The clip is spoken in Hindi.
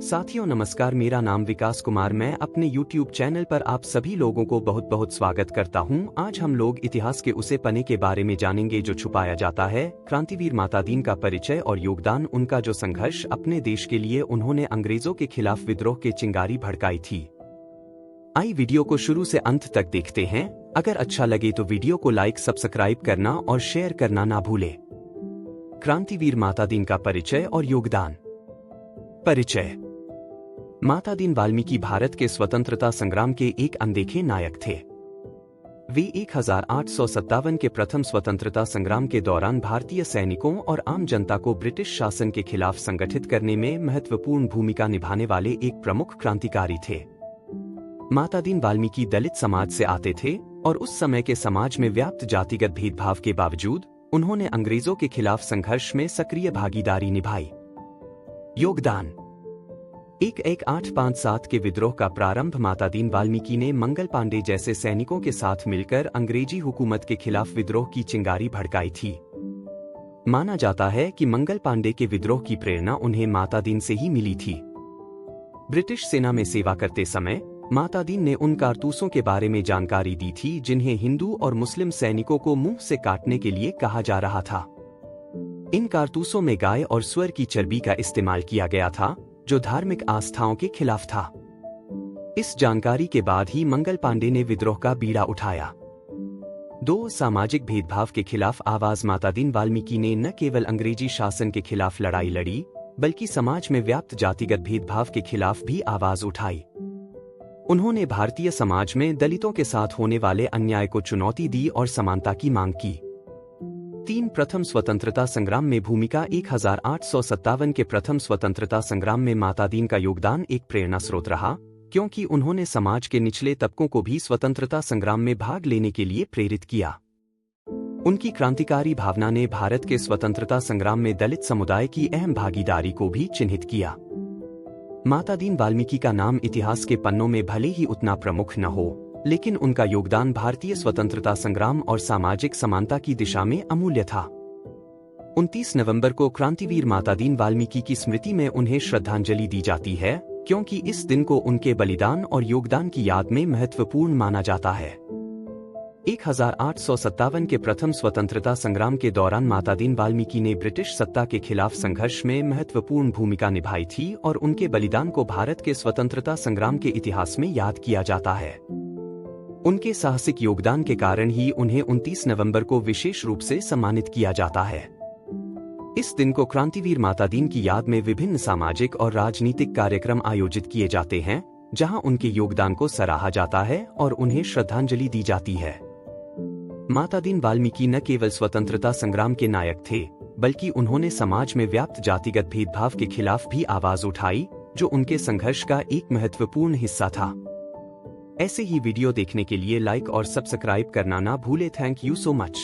साथियों नमस्कार, मेरा नाम विकास कुमार। मैं अपने YouTube चैनल पर आप सभी लोगों को बहुत बहुत स्वागत करता हूं। आज हम लोग इतिहास के उसे पन्ने के बारे में जानेंगे जो छुपाया जाता है। क्रांतिवीर माता दीन का परिचय और योगदान, उनका जो संघर्ष अपने देश के लिए उन्होंने अंग्रेजों के खिलाफ विद्रोह के चिंगारी भड़काई थी। आई वीडियो को शुरू से अंत तक देखते हैं। अगर अच्छा लगे तो वीडियो को लाइक, सब्सक्राइब करना और शेयर करना ना भूले। क्रांतिवीर माता दीन का परिचय और योगदान। परिचय। माता दीन वाल्मीकि भारत के स्वतंत्रता संग्राम के एक अनदेखे नायक थे। वे 1857 के प्रथम स्वतंत्रता संग्राम के दौरान भारतीय सैनिकों और आम जनता को ब्रिटिश शासन के खिलाफ संगठित करने में महत्वपूर्ण भूमिका निभाने वाले एक प्रमुख क्रांतिकारी थे। माता दीन वाल्मीकि दलित समाज से आते थे और उस समय के समाज में व्याप्त जातिगत भेदभाव के बावजूद उन्होंने अंग्रेजों के खिलाफ संघर्ष में सक्रिय भागीदारी निभाई। योगदान। 1857 के विद्रोह का प्रारंभ माता दीन वाल्मीकि ने मंगल पांडे जैसे सैनिकों के साथ मिलकर अंग्रेजी हुकूमत के खिलाफ विद्रोह की चिंगारी भड़काई थी। माना जाता है कि मंगल पांडे के विद्रोह की प्रेरणा उन्हें माता दीन से ही मिली थी। ब्रिटिश सेना में सेवा करते समय माता दीन ने उन कारतूसों के बारे में जानकारी दी थी जिन्हें हिंदू और मुस्लिम सैनिकों को मुंह से काटने के लिए कहा जा रहा था। इन कारतूसों में गाय और सूअर की चर्बी का इस्तेमाल किया गया था, जो धार्मिक आस्थाओं के खिलाफ था। इस जानकारी के बाद ही मंगल पांडे ने विद्रोह का बीड़ा उठाया। दो सामाजिक भेदभाव के खिलाफ आवाज। माता दीन वाल्मीकि ने न केवल अंग्रेजी शासन के खिलाफ लड़ाई लड़ी, बल्कि समाज में व्याप्त जातिगत भेदभाव के खिलाफ भी आवाज उठाई। उन्होंने भारतीय समाज में दलितों के साथ होने वाले अन्याय को चुनौती दी और समानता की मांग की। प्रथम स्वतंत्रता संग्राम में भूमिका। 1857 के प्रथम स्वतंत्रता संग्राम में माता दीन का योगदान एक प्रेरणा स्रोत रहा, क्योंकि उन्होंने समाज के निचले तबकों को भी स्वतंत्रता संग्राम में भाग लेने के लिए प्रेरित किया। उनकी क्रांतिकारी भावना ने भारत के स्वतंत्रता संग्राम में दलित समुदाय की अहम भागीदारी को भी चिन्हित किया। माता दीन वाल्मीकि का नाम इतिहास के पन्नों में भले ही उतना प्रमुख न हो, लेकिन उनका योगदान भारतीय स्वतंत्रता संग्राम और सामाजिक समानता की दिशा में अमूल्य था। 29 नवंबर को क्रांतिवीर माता दीन वाल्मीकि की स्मृति में उन्हें श्रद्धांजलि दी जाती है, क्योंकि इस दिन को उनके बलिदान और योगदान की याद में महत्वपूर्ण माना जाता है। 1857 के प्रथम स्वतंत्रता संग्राम के दौरान माता दीन वाल्मीकि ने ब्रिटिश सत्ता के खिलाफ संघर्ष में महत्वपूर्ण भूमिका निभाई थी और उनके बलिदान को भारत के स्वतंत्रता संग्राम के इतिहास में याद किया जाता है। उनके साहसिक योगदान के कारण ही उन्हें 29 नवंबर को विशेष रूप से सम्मानित किया जाता है। इस दिन को क्रांतिवीर माता दीन की याद में विभिन्न सामाजिक और राजनीतिक कार्यक्रम आयोजित किए जाते हैं, जहां उनके योगदान को सराहा जाता है और उन्हें श्रद्धांजलि दी जाती है। माता दीन वाल्मीकि न केवल स्वतंत्रता संग्राम के नायक थे, बल्कि उन्होंने समाज में व्याप्त जातिगत भेदभाव के खिलाफ भी आवाज उठाई, जो उनके संघर्ष का एक महत्वपूर्ण हिस्सा था। ऐसे ही वीडियो देखने के लिए लाइक और सब्सक्राइब करना ना भूले। Thank you so much.